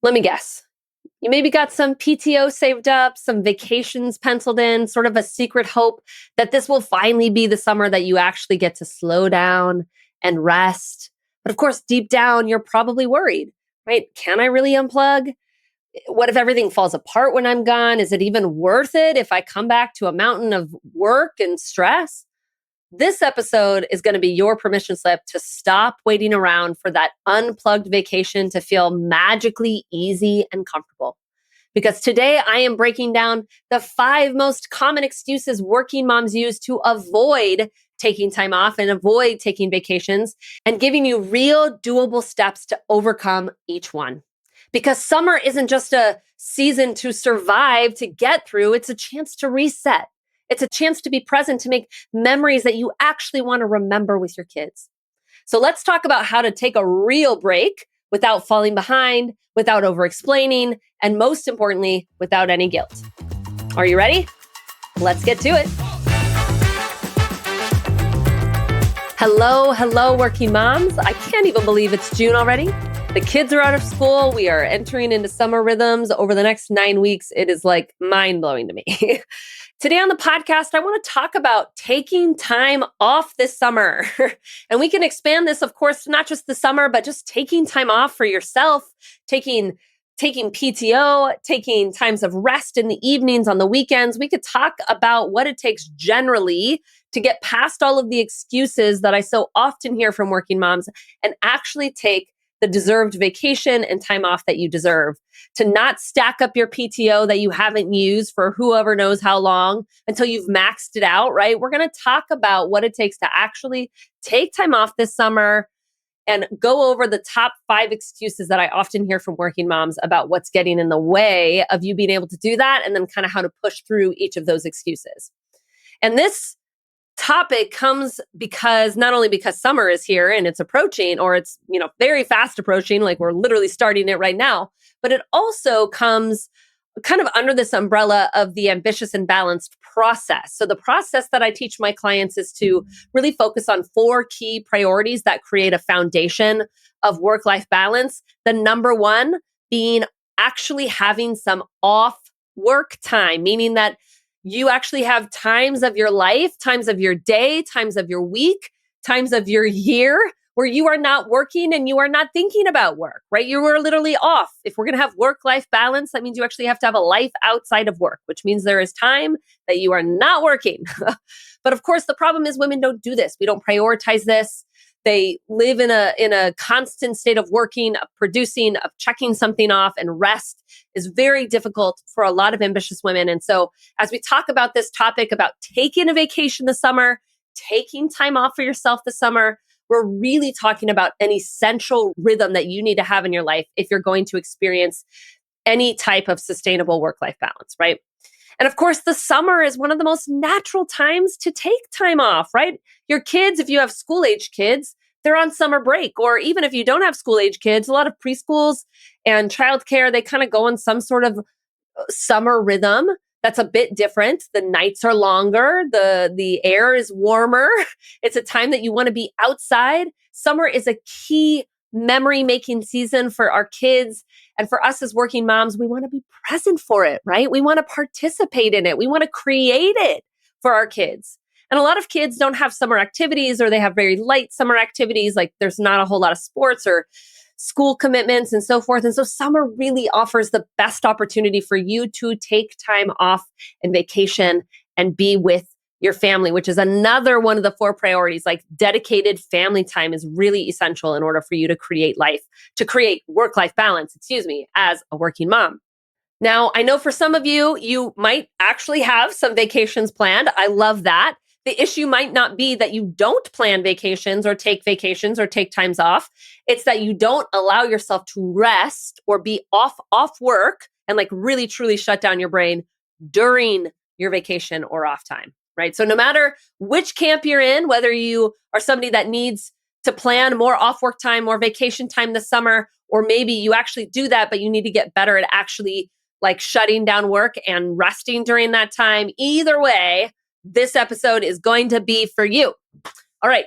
Let me guess. You maybe got some PTO saved up, some vacations penciled in, sort of a secret hope that this will finally be the summer that you actually get to slow down and rest. But of course, deep down, you're probably worried, right? Can I really unplug? What if everything falls apart when I'm gone? Is it even worth it if I come back to a mountain of work and stress? This episode is going to be your permission slip to stop waiting around for that unplugged vacation to feel magically easy and comfortable. Because today I am breaking down the 5 most common excuses working moms use to avoid taking time off and avoid taking vacations, and giving you real doable steps to overcome each one. Because summer isn't just a season to survive, to get through, it's a chance to reset. It's a chance to be present, to make memories that you actually want to remember with your kids. So let's talk about how to take a real break without falling behind, without over explaining, and most importantly, without any guilt. Are you ready? Let's get to it. Hello, working moms. I can't even believe it's June already. The kids are out of school. We are entering into summer rhythms over the next 9 weeks. It is like mind-blowing to me. Today on the podcast, I want to talk about taking time off this summer. And we can expand this, of course, to not just the summer, but just taking time off for yourself, taking PTO, taking times of rest in the evenings, on the weekends. We could talk about what it takes generally to get past all of the excuses that I so often hear from working moms and actually take the deserved vacation and time off that you deserve, to not stack up your PTO that you haven't used for whoever knows how long until you've maxed it out, right? We're going to talk about what it takes to actually take time off this summer and go over the top 5 excuses that I often hear from working moms about what's getting in the way of you being able to do that, and then kind of how to push through each of those excuses. And this topic comes because not only because summer is here and it's approaching, or it's, very fast approaching, like we're literally starting it right now, but it also comes kind of under this umbrella of the ambitious and balanced process. So the process that I teach my clients is to really focus on 4 key priorities that create a foundation of work-life balance. The number one being actually having some off work time, meaning that you actually have times of your life, times of your day, times of your week, times of your year where you are not working and you are not thinking about work, right? You are literally off. If we're going to have work-life balance, that means you actually have to have a life outside of work, which means there is time that you are not working. But of course, the problem is women don't do this. We don't prioritize this. They live in a constant state of working, of producing, of checking something off, and rest is very difficult for a lot of ambitious women. And so as we talk about this topic about taking a vacation this summer, taking time off for yourself this summer, we're really talking about an essential rhythm that you need to have in your life if you're going to experience any type of sustainable work-life balance, right? And of course, the summer is one of the most natural times to take time off, right? Your kids, if you have school-age kids, they're on summer break. Or even if you don't have school-age kids, a lot of preschools and childcare, they kind of go on some sort of summer rhythm that's a bit different. The nights are longer, the air is warmer. It's a time that you want to be outside. Summer is a key memory-making season for our kids. And for us as working moms, we want to be present for it, right? We want to participate in it. We want to create it for our kids. And a lot of kids don't have summer activities, or they have very light summer activities. Like there's not a whole lot of sports or school commitments and so forth. And so summer really offers the best opportunity for you to take time off and vacation and be with your family, which is another one of the 4 priorities. Like dedicated family time is really essential in order for you to create work-life balance, as a working mom. Now, I know for some of you, you might actually have some vacations planned. I love that. The issue might not be that you don't plan vacations or take times off. It's that you don't allow yourself to rest or be off work and like really truly shut down your brain during your vacation or off time, right? So no matter which camp you're in, whether you are somebody that needs to plan more off work time, more vacation time this summer, or maybe you actually do that, but you need to get better at actually like shutting down work and resting during that time. Either way, this episode is going to be for you. All right.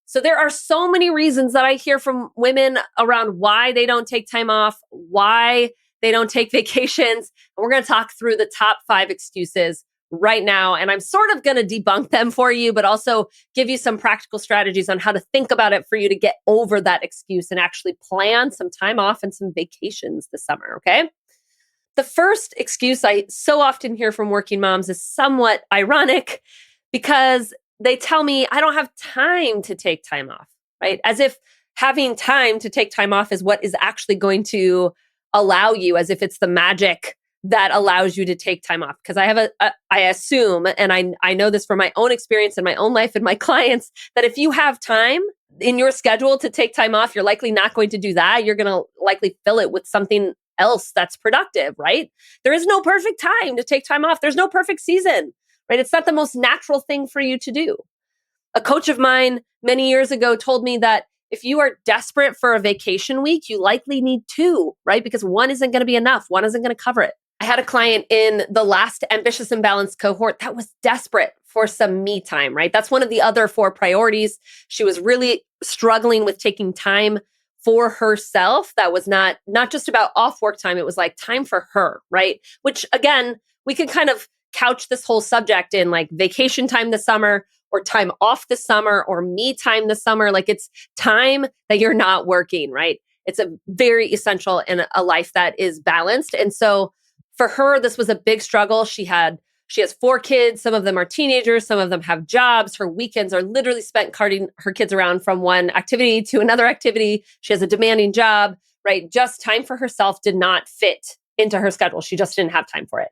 So there are so many reasons that I hear from women around why they don't take time off, why they don't take vacations. And we're going to talk through the top 5 excuses right now. And I'm sort of going to debunk them for you, but also give you some practical strategies on how to think about it for you to get over that excuse and actually plan some time off and some vacations this summer. Okay. The first excuse I so often hear from working moms is somewhat ironic because they tell me I don't have time to take time off, right? As if having time to take time off is what is actually going to allow you, as if it's the magic that allows you to take time off. Because I assume, and I know this from my own experience in my own life and my clients, that if you have time in your schedule to take time off, you're likely not going to do that. You're going to likely fill it with something else that's productive, right? There is no perfect time to take time off. There's no perfect season, right? It's not the most natural thing for you to do. A coach of mine many years ago told me that if you are desperate for a vacation week, you likely need 2, right? Because one isn't going to be enough. One isn't going to cover it. I had a client in the last Ambitious and Balanced cohort that was desperate for some me time, right? That's one of the other 4 priorities. She was really struggling with taking time for herself. That was not just about off work time. It was like time for her, right? Which again, we could kind of couch this whole subject in like vacation time this summer or time off this summer or me time this summer. Like it's time that you're not working, right? It's a very essential in a life that is balanced. And so for her, this was a big struggle. She has 4 kids. Some of them are teenagers. Some of them have jobs. Her weekends are literally spent carting her kids around from one activity to another activity. She has a demanding job, right? Just time for herself did not fit into her schedule. She just didn't have time for it.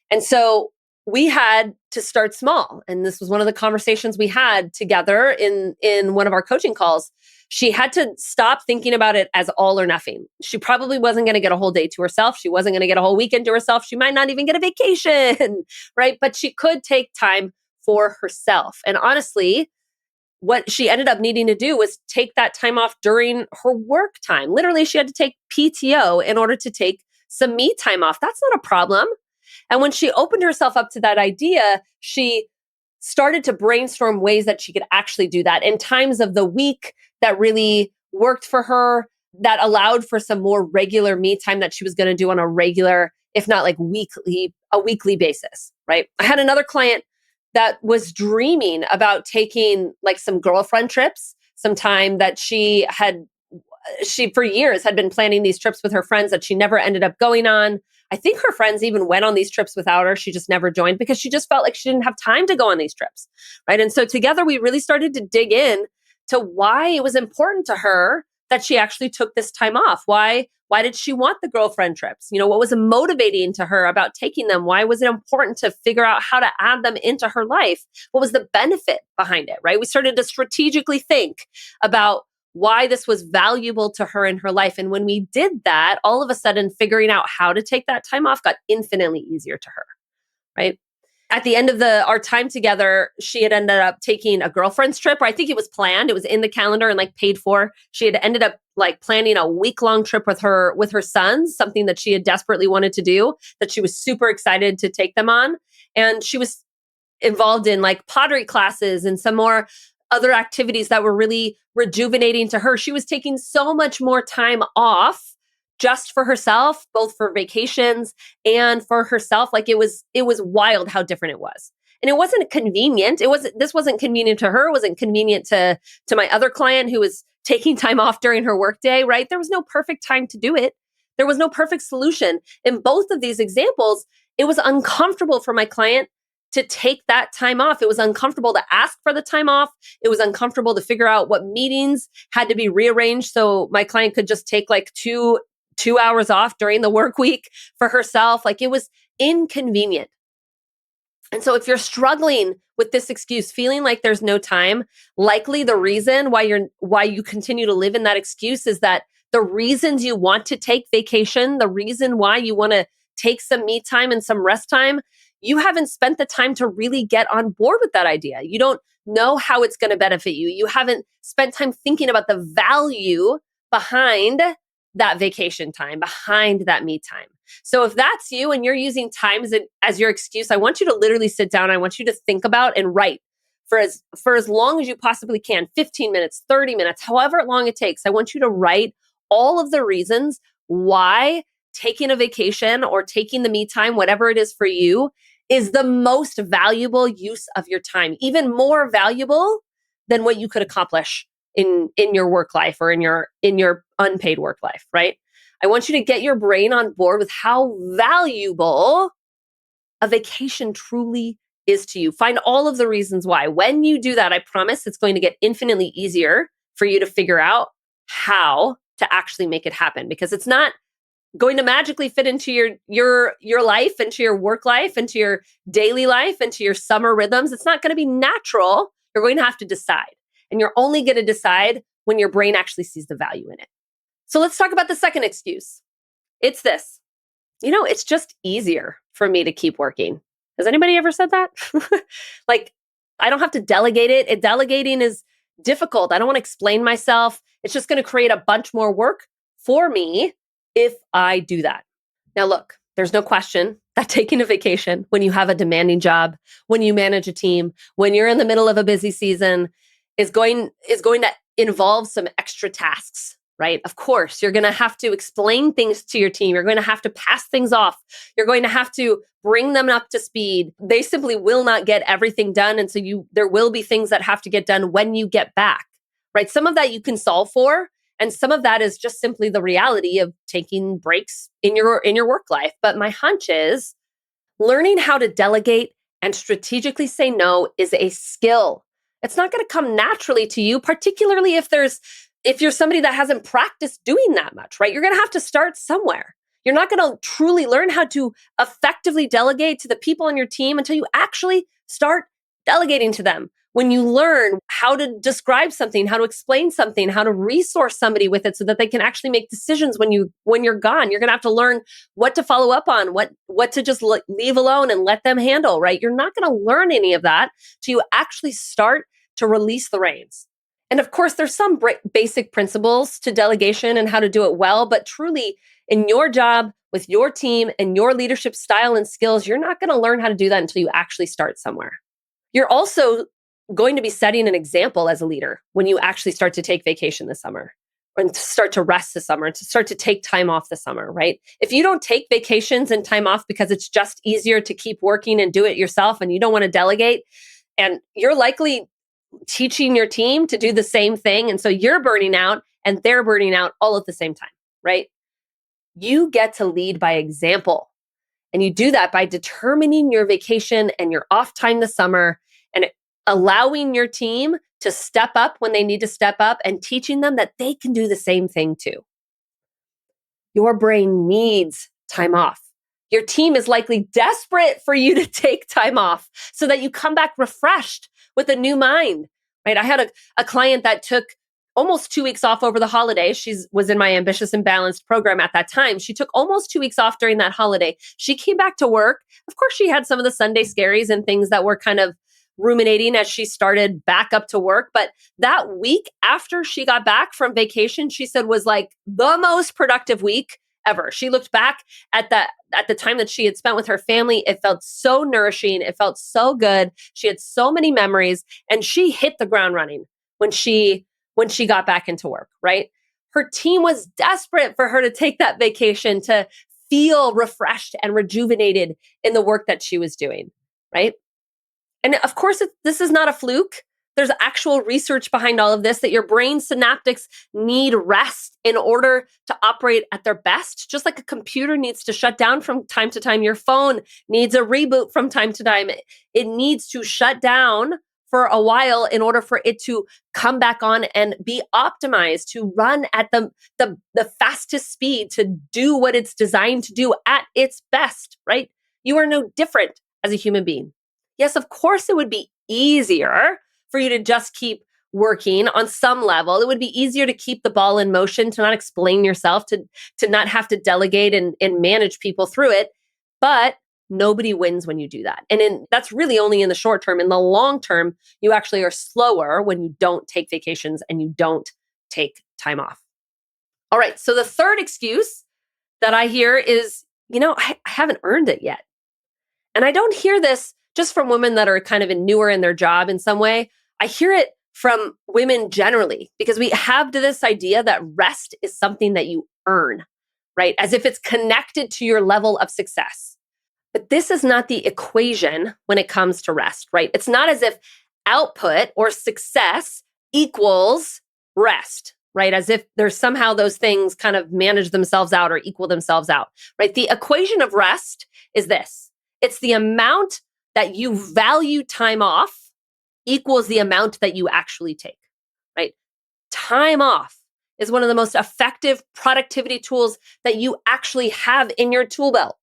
And so we had to start small. And this was one of the conversations we had together in one of our coaching calls. She had to stop thinking about it as all or nothing. She probably wasn't going to get a whole day to herself. She wasn't going to get a whole weekend to herself. She might not even get a vacation, right? But she could take time for herself. And honestly, what she ended up needing to do was take that time off during her work time. Literally, she had to take PTO in order to take some me time off. That's not a problem. And when she opened herself up to that idea, she started to brainstorm ways that she could actually do that in times of the week that really worked for her, that allowed for some more regular me time that she was going to do on a regular, if not like weekly basis, right? I had another client that was dreaming about taking like some girlfriend trips, some time that she for years had been planning these trips with her friends that she never ended up going on. I think her friends even went on these trips without her. She just never joined because she just felt like she didn't have time to go on these trips, right? And so together we really started to dig in to why it was important to her that she actually took this time off. Why did she want the girlfriend trips? What was motivating to her about taking them? Why was it important to figure out how to add them into her life? What was the benefit behind it, right? We started to strategically think about why this was valuable to her in her life. And when we did that, all of a sudden figuring out how to take that time off got infinitely easier to her, right? At the end of our time together, she had ended up taking a girlfriend's trip, or I think it was planned. It was in the calendar and like paid for. She had ended up like planning a week-long trip with her sons, something that she had desperately wanted to do, that she was super excited to take them on. And she was involved in like pottery classes and some more other activities that were really rejuvenating to her. She was taking so much more time off just for herself, both for vacations and for herself. Like it was wild how different it was. And it wasn't convenient. This wasn't convenient to her. It wasn't convenient to my other client who was taking time off during her workday, right? There was no perfect time to do it. There was no perfect solution. In both of these examples, it was uncomfortable for my client to take that time off. It was uncomfortable to ask for the time off. It was uncomfortable to figure out what meetings had to be rearranged so my client could just take like two hours off during the work week for herself. Like it was inconvenient. And so if you're struggling with this excuse, feeling like there's no time, likely the reason why you continue to live in that excuse is that the reasons you want to take vacation, the reason why you want to take some me time and some rest time, you haven't spent the time to really get on board with that idea. You don't know how it's going to benefit you. You haven't spent time thinking about the value behind that vacation time, behind that me time. So if that's you and you're using time as your excuse, I want you to literally sit down. I want you to think about and write for as long as you possibly can, 15 minutes, 30 minutes, however long it takes. I want you to write all of the reasons why taking a vacation or taking the me time, whatever it is for you, is the most valuable use of your time, even more valuable than what you could accomplish in your work life or in your unpaid work life, right? I want you to get your brain on board with how valuable a vacation truly is to you. Find all of the reasons why. When you do that, I promise it's going to get infinitely easier for you to figure out how to actually make it happen, because it's not going to magically fit into your life, into your work life, into your daily life, into your summer rhythms. It's not going to be natural. You're going to have to decide. And you're only going to decide when your brain actually sees the value in it. So let's talk about the second excuse. It's this. It's just easier for me to keep working. Has anybody ever said that? Like, I don't have to delegate it. Delegating is difficult. I don't want to explain myself. It's just going to create a bunch more work for me if I do that. Now, look, there's no question that taking a vacation when you have a demanding job, when you manage a team, when you're in the middle of a busy season is going to involve some extra tasks, right? Of course, you're going to have to explain things to your team. You're going to have to pass things off. You're going to have to bring them up to speed. They simply will not get everything done. And so there will be things that have to get done when you get back, right? Some of that you can solve for. And some of that is just simply the reality of taking breaks in your work life. But my hunch is learning how to delegate and strategically say no is a skill. It's not going to come naturally to you, particularly if you're somebody that hasn't practiced doing that much, right? You're going to have to start somewhere. You're not going to truly learn how to effectively delegate to the people on your team until you actually start delegating to them. When you learn how to describe something, how to explain something, how to resource somebody with it so that they can actually make decisions when you're gone, you're going to have to learn what to follow up on, what to just leave alone and let them handle, right? You're not going to learn any of that till you actually start to release the reins. And of course, there's some basic principles to delegation and how to do it well, but truly in your job with your team and your leadership style and skills, you're not going to learn how to do that until you actually start somewhere. You're also going to be setting an example as a leader when you actually start to take vacation this summer and to start to rest this summer and to start to take time off this summer, right? If you don't take vacations and time off because it's just easier to keep working and do it yourself and you don't want to delegate, and you're likely teaching your team to do the same thing. And so you're burning out and they're burning out all at the same time, right? You get to lead by example. And you do that by determining your vacation and your off time this summer and allowing your team to step up when they need to step up and teaching them that they can do the same thing too. Your brain needs time off. Your team is likely desperate for you to take time off so that you come back refreshed with a new mind, right? I had a client that took almost 2 weeks off over the holiday. She was in my Ambitious and Balanced program at that time. She took almost 2 weeks off during that holiday. She came back to work. Of course, she had some of the Sunday scaries and things that were kind of ruminating as she started back up to work. But that week after she got back from vacation, she said was like the most productive week ever. She looked back at the time that she had spent with her family. It felt so nourishing. It felt so good. She had so many memories and she hit the ground running when she got back into work, right? Her team was desperate for her to take that vacation to feel refreshed and rejuvenated in the work that she was doing, right? And of course, this is not a fluke. There's actual research behind all of this that your brain synaptics need rest in order to operate at their best. Just like a computer needs to shut down from time to time, your phone needs a reboot from time to time. It needs to shut down for a while in order for it to come back on and be optimized to run at the fastest speed to do what it's designed to do at its best, right? You are no different as a human being. Yes, of course, it would be easier for you to just keep working on some level. It would be easier to keep the ball in motion, to not explain yourself, to not have to delegate and manage people through it. But nobody wins when you do that. And that's really only in the short term. In the long term, you actually are slower when you don't take vacations and you don't take time off. All right. So the third excuse that I hear is, I haven't earned it yet. And I don't hear this just from women that are kind of newer in their job in some way. I hear it from women generally because we have this idea that rest is something that you earn, right? As if it's connected to your level of success. But this is not the equation when it comes to rest, right? It's not as if output or success equals rest, right? As if there's somehow those things kind of manage themselves out or equal themselves out, right? The equation of rest is this. It's the amount that you value time off equals the amount that you actually take, right? Time off is one of the most effective productivity tools that you actually have in your tool belt.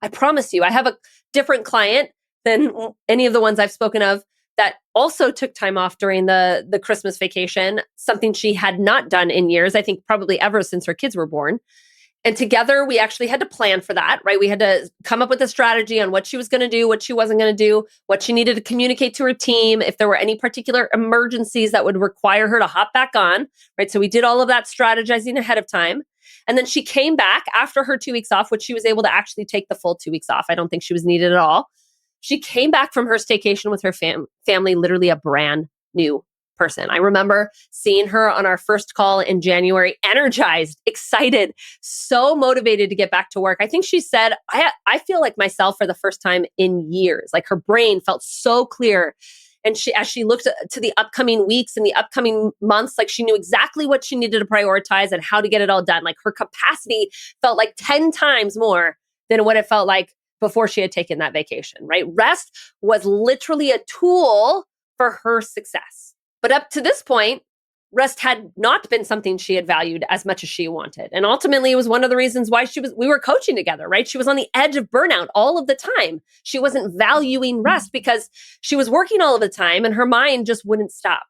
I promise you, I have a different client than any of the ones I've spoken of that also took time off during the Christmas vacation, something she had not done in years, I think probably ever since her kids were born. And together we actually had to plan for that, right? We had to come up with a strategy on what she was going to do, what she wasn't going to do, what she needed to communicate to her team, if there were any particular emergencies that would require her to hop back on, right? So we did all of that strategizing ahead of time. And then she came back after her 2 weeks off, which she was able to actually take the full 2 weeks off. I don't think she was needed at all. She came back from her staycation with her family, literally a brand new person. I remember seeing her on our first call in January, energized, excited, so motivated to get back to work. I think she said, I feel like myself for the first time in years. Like her brain felt so clear. And as she looked to the upcoming weeks and the upcoming months, like she knew exactly what she needed to prioritize and how to get it all done. Like her capacity felt like 10 times more than what it felt like before she had taken that vacation, right? Rest was literally a tool for her success. But up to this point, rest had not been something she had valued as much as she wanted. And ultimately, it was one of the reasons why we were coaching together, right? She was on the edge of burnout all of the time. She wasn't valuing rest because she was working all of the time and her mind just wouldn't stop.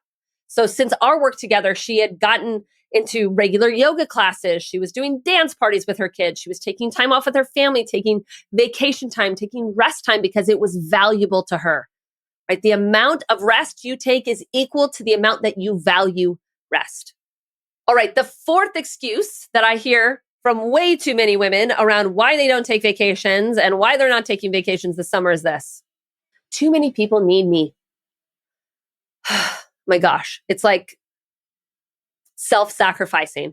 So since our work together, she had gotten into regular yoga classes. She was doing dance parties with her kids. She was taking time off with her family, taking vacation time, taking rest time because it was valuable to her. Right? The amount of rest you take is equal to the amount that you value rest. All right. The fourth excuse that I hear from way too many women around why they don't take vacations and why they're not taking vacations this summer is this. Too many people need me. My gosh. It's like self-sacrificing.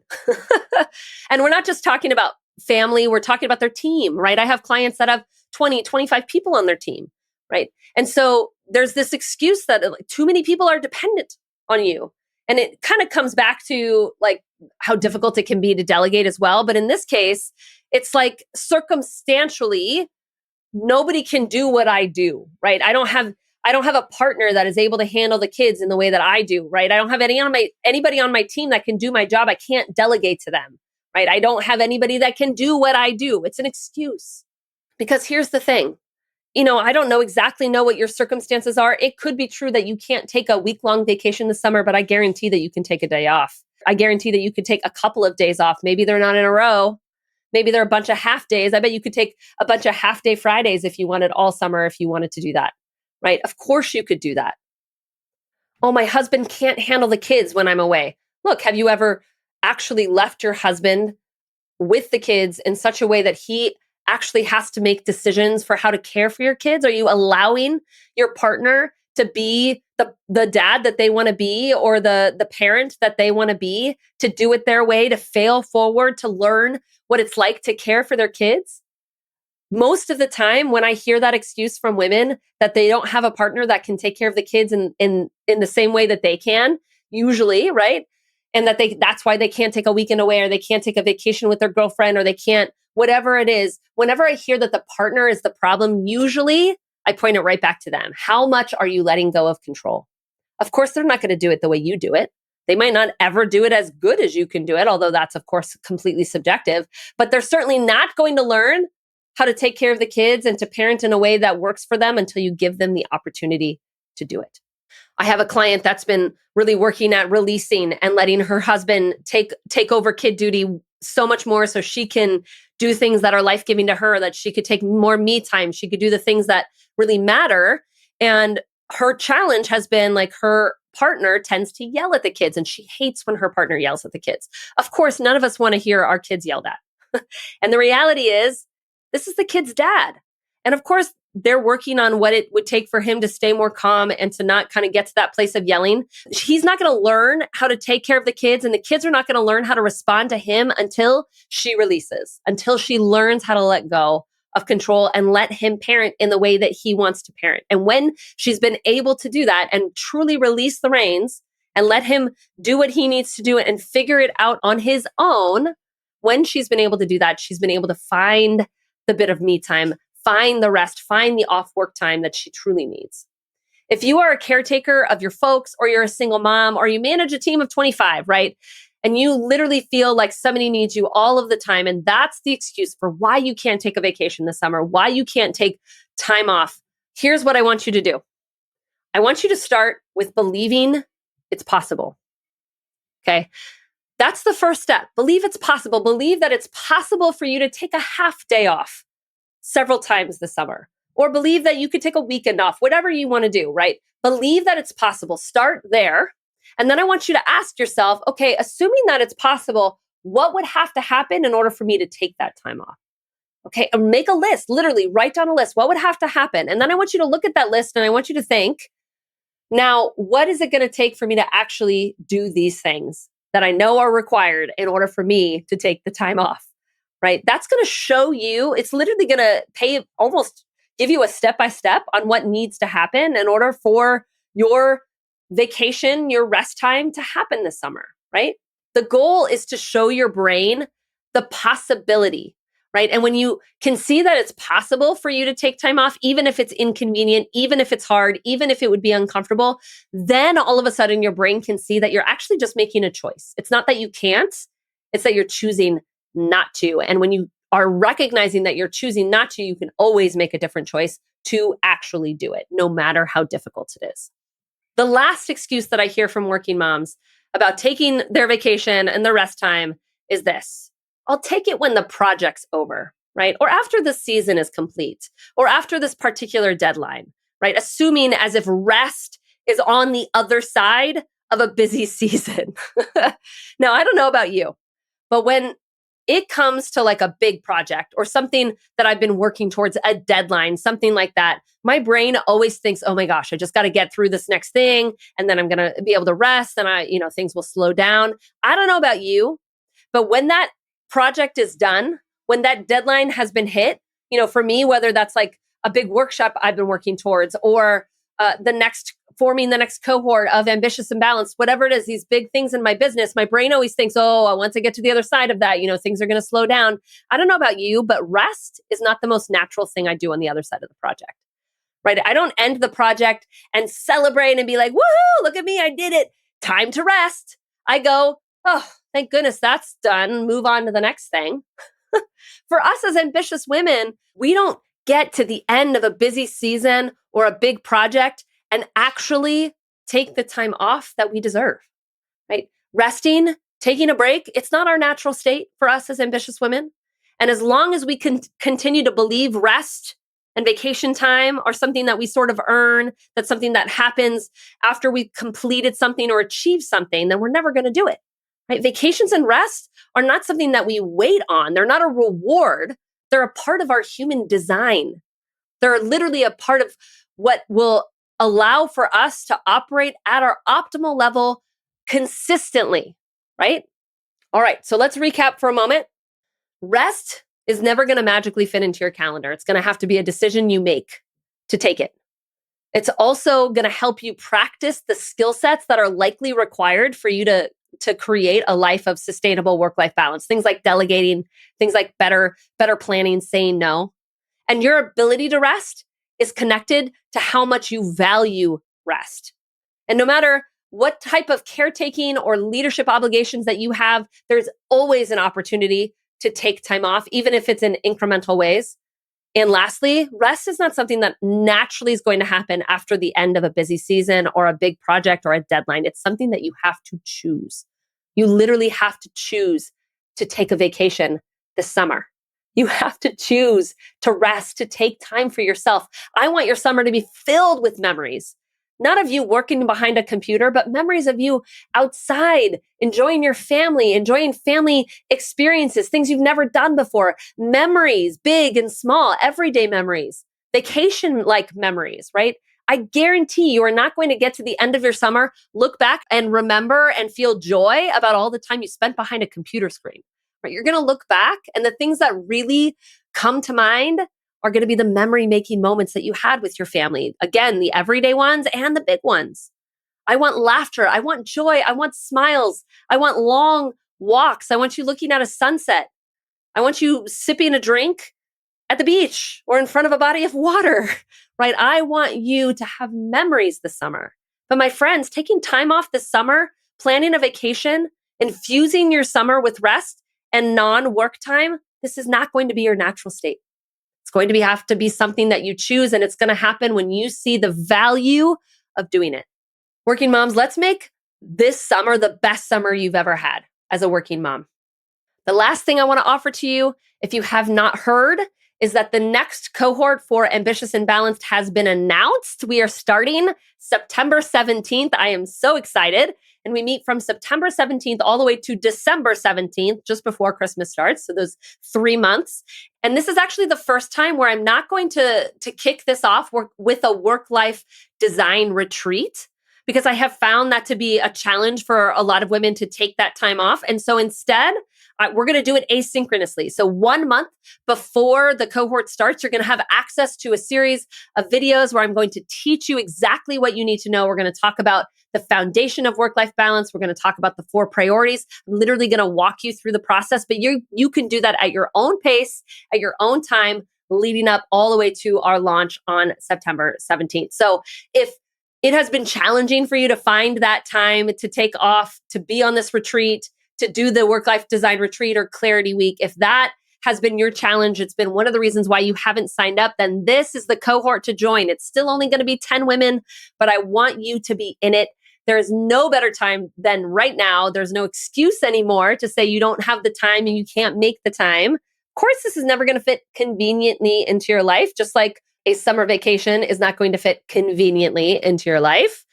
And we're not just talking about family. We're talking about their team, right? I have clients that have 20, 25 people on their team, right? And so there's this excuse that like, too many people are dependent on you. And it kind of comes back to like how difficult it can be to delegate as well. But in this case, it's like circumstantially, nobody can do what I do, right? I don't have a partner that is able to handle the kids in the way that I do, right? I don't have anybody on my team that can do my job. I can't delegate to them, right? I don't have anybody that can do what I do. It's an excuse. Because here's the thing. I don't exactly know what your circumstances are. It could be true that you can't take a week-long vacation this summer, but I guarantee that you can take a day off. I guarantee that you could take a couple of days off. Maybe they're not in a row. Maybe they're a bunch of half days. I bet you could take a bunch of half day Fridays if you wanted all summer, if you wanted to do that, right? Of course you could do that. Oh, my husband can't handle the kids when I'm away. Look, have you ever actually left your husband with the kids in such a way that he actually has to make decisions for how to care for your kids? Are you allowing your partner to be the dad that they want to be or the parent that they want to be, to do it their way, to fail forward, to learn what it's like to care for their kids? Most of the time when I hear that excuse from women that they don't have a partner that can take care of the kids in the same way that they can, usually, right? And that's why they can't take a weekend away or they can't take a vacation with their girlfriend or they can't, whatever it is. Whenever I hear that the partner is the problem, usually I point it right back to them. How much are you letting go of control? Of course, they're not going to do it the way you do it. They might not ever do it as good as you can do it, although that's, of course, completely subjective. But they're certainly not going to learn how to take care of the kids and to parent in a way that works for them until you give them the opportunity to do it. I have a client that's been really working at releasing and letting her husband take over kid duty so much more so she can do things that are life-giving to her, that she could take more me time. She could do the things that really matter. And her challenge has been like her partner tends to yell at the kids and she hates when her partner yells at the kids. Of course, none of us want to hear our kids yelled at. And the reality is, this is the kid's dad. And of course, they're working on what it would take for him to stay more calm and to not kind of get to that place of yelling, he's not going to learn how to take care of the kids, and the kids are not going to learn how to respond to him until she releases, until she learns how to let go of control and let him parent in the way that he wants to parent. And when she's been able to do that and truly release the reins and let him do what he needs to do and figure it out on his own, when she's been able to do that, she's been able to find the bit of me time, find the rest, find the off work time that she truly needs. If you are a caretaker of your folks, or you're a single mom, or you manage a team of 25, right? And you literally feel like somebody needs you all of the time, and that's the excuse for why you can't take a vacation this summer, why you can't take time off. Here's what I want you to do. I want you to start with believing it's possible. Okay. That's the first step. Believe it's possible. Believe that it's possible for you to take a half day off several times this summer, or believe that you could take a weekend off, whatever you want to do, right? Believe that it's possible. Start there. And then I want you to ask yourself, okay, assuming that it's possible, what would have to happen in order for me to take that time off? Okay, and make a list, literally write down a list. What would have to happen? And then I want you to look at that list and I want you to think, now, what is it going to take for me to actually do these things that I know are required in order for me to take the time off, right? That's going to show you, it's literally going to almost give you a step-by-step on what needs to happen in order for your vacation, your rest time to happen this summer, right? The goal is to show your brain the possibility, right? And when you can see that it's possible for you to take time off, even if it's inconvenient, even if it's hard, even if it would be uncomfortable, then all of a sudden your brain can see that you're actually just making a choice. It's not that you can't, it's that you're choosing not to. And when you are recognizing that you're choosing not to, you can always make a different choice to actually do it, no matter how difficult it is. The last excuse that I hear from working moms about taking their vacation and their rest time is this: I'll take it when the project's over, right? Or after the season is complete, or after this particular deadline, right? Assuming as if rest is on the other side of a busy season. Now, I don't know about you, but when it comes to like a big project or something that I've been working towards, a deadline, something like that, my brain always thinks, oh my gosh, I just got to get through this next thing. And then I'm going to be able to rest and things will slow down. I don't know about you, but when that project is done, when that deadline has been hit, for me, whether that's like a big workshop I've been working towards, or forming the next cohort of Ambitious and Balanced, whatever it is, these big things in my business, my brain always thinks, oh, once I get to the other side of that, things are going to slow down. I don't know about you, but rest is not the most natural thing I do on the other side of the project, right? I don't end the project and celebrate and be like, woohoo, look at me, I did it. Time to rest. I go, oh, thank goodness that's done. Move on to the next thing. For us as ambitious women, we don't get to the end of a busy season or a big project and actually take the time off that we deserve, right? Resting, taking a break, it's not our natural state for us as ambitious women. And as long as we can continue to believe rest and vacation time are something that we sort of earn, that's something that happens after we've completed something or achieved something, then we're never going to do it, right? Vacations and rest are not something that we wait on. They're not a reward. They're a part of our human design. They're literally a part of what will allow for us to operate at our optimal level consistently, right? All right, so let's recap for a moment. Rest is never going to magically fit into your calendar. It's going to have to be a decision you make to take it. It's also going to help you practice the skill sets that are likely required for you to create a life of sustainable work-life balance. Things like delegating, things like better planning, saying no. And your ability to rest is connected to how much you value rest. And no matter what type of caretaking or leadership obligations that you have, there's always an opportunity to take time off, even if it's in incremental ways. And lastly, rest is not something that naturally is going to happen after the end of a busy season or a big project or a deadline. It's something that you have to choose. You literally have to choose to take a vacation this summer. You have to choose to rest, to take time for yourself. I want your summer to be filled with memories, not of you working behind a computer, but memories of you outside, enjoying your family, enjoying family experiences, things you've never done before, memories, big and small, everyday memories vacation-like memories, right? I guarantee you are not going to get to the end of your summer, look back and remember and feel joy about all the time you spent behind a computer screen, right? You're going to look back and the things that really come to mind are going to be the memory-making moments that you had with your family. Again, the everyday ones and the big ones. I want laughter. I want joy. I want smiles. I want long walks. I want you looking at a sunset. I want you sipping a drink at the beach or in front of a body of water, right? I want you to have memories this summer. But my friends, taking time off this summer, planning a vacation, infusing your summer with rest and non-work time, this is not going to be your natural state. It's going to have to be something that you choose, and it's going to happen when you see the value of doing it. Working moms, let's make this summer the best summer you've ever had as a working mom. The last thing I want to offer to you, if you have not heard, is that the next cohort for Ambitious and Balanced has been announced. We are starting September 17th. I am so excited. And we meet from September 17th all the way to December 17th, just before Christmas starts. So those 3 months. And this is actually the first time where I'm not going to kick this off with a work-life design retreat, because I have found that to be a challenge for a lot of women to take that time off. And so instead, we're going to do it asynchronously. So 1 month before the cohort starts, you're going to have access to a series of videos where I'm going to teach you exactly what you need to know. We're going to talk about the foundation of work-life balance. We're going to talk about the 4 priorities. I'm literally going to walk you through the process, but you can do that at your own pace, at your own time, leading up all the way to our launch on September 17th. So if it has been challenging for you to find that time to take off, to be on this retreat, to do the work-life design retreat or clarity week, if that has been your challenge, it's been one of the reasons why you haven't signed up, then this is the cohort to join. It's still only going to be 10 women, but I want you to be in it. There is no better time than right now. There's no excuse anymore to say you don't have the time and you can't make the time. Of course, this is never going to fit conveniently into your life, just like a summer vacation is not going to fit conveniently into your life.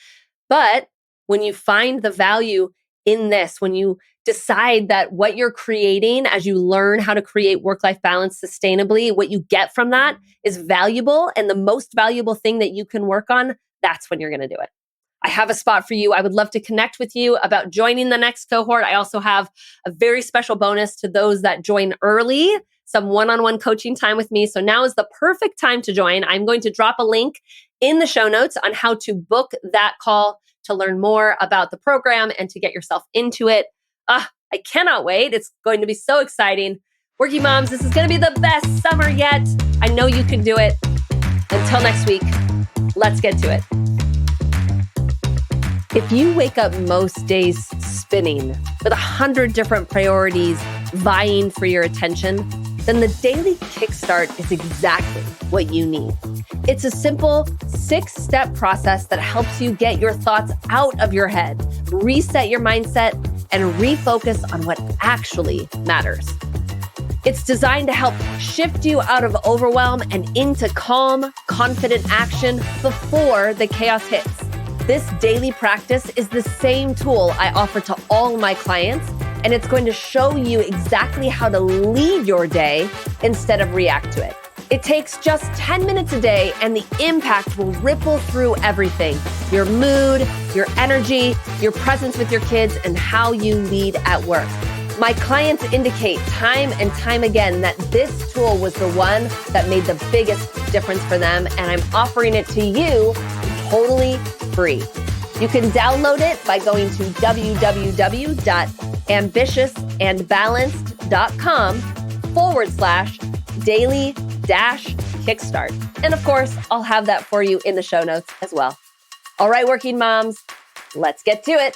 But when you find the value in this, when you decide that what you're creating as you learn how to create work-life balance sustainably, what you get from that is valuable and the most valuable thing that you can work on, that's when you're going to do it. I have a spot for you. I would love to connect with you about joining the next cohort. I also have a very special bonus to those that join early, some one-on-one coaching time with me. So now is the perfect time to join. I'm going to drop a link in the show notes on how to book that call to learn more about the program and to get yourself into it. I cannot wait. It's going to be so exciting. Working moms, this is going to be the best summer yet. I know you can do it. Until next week, let's get to it. If you wake up most days spinning with 100 different priorities vying for your attention, then the daily kickstart is exactly what you need. It's a simple 6-step process that helps you get your thoughts out of your head, reset your mindset, and refocus on what actually matters. It's designed to help shift you out of overwhelm and into calm, confident action before the chaos hits. This daily practice is the same tool I offer to all my clients, and it's going to show you exactly how to lead your day instead of react to it. It takes just 10 minutes a day, and the impact will ripple through everything: your mood, your energy, your presence with your kids, and how you lead at work. My clients indicate time and time again that this tool was the one that made the biggest difference for them, and I'm offering it to you totally free. You can download it by going to www.ambitiousandbalanced.com/daily-kickstart. And of course, I'll have that for you in the show notes as well. All right, working moms, let's get to it.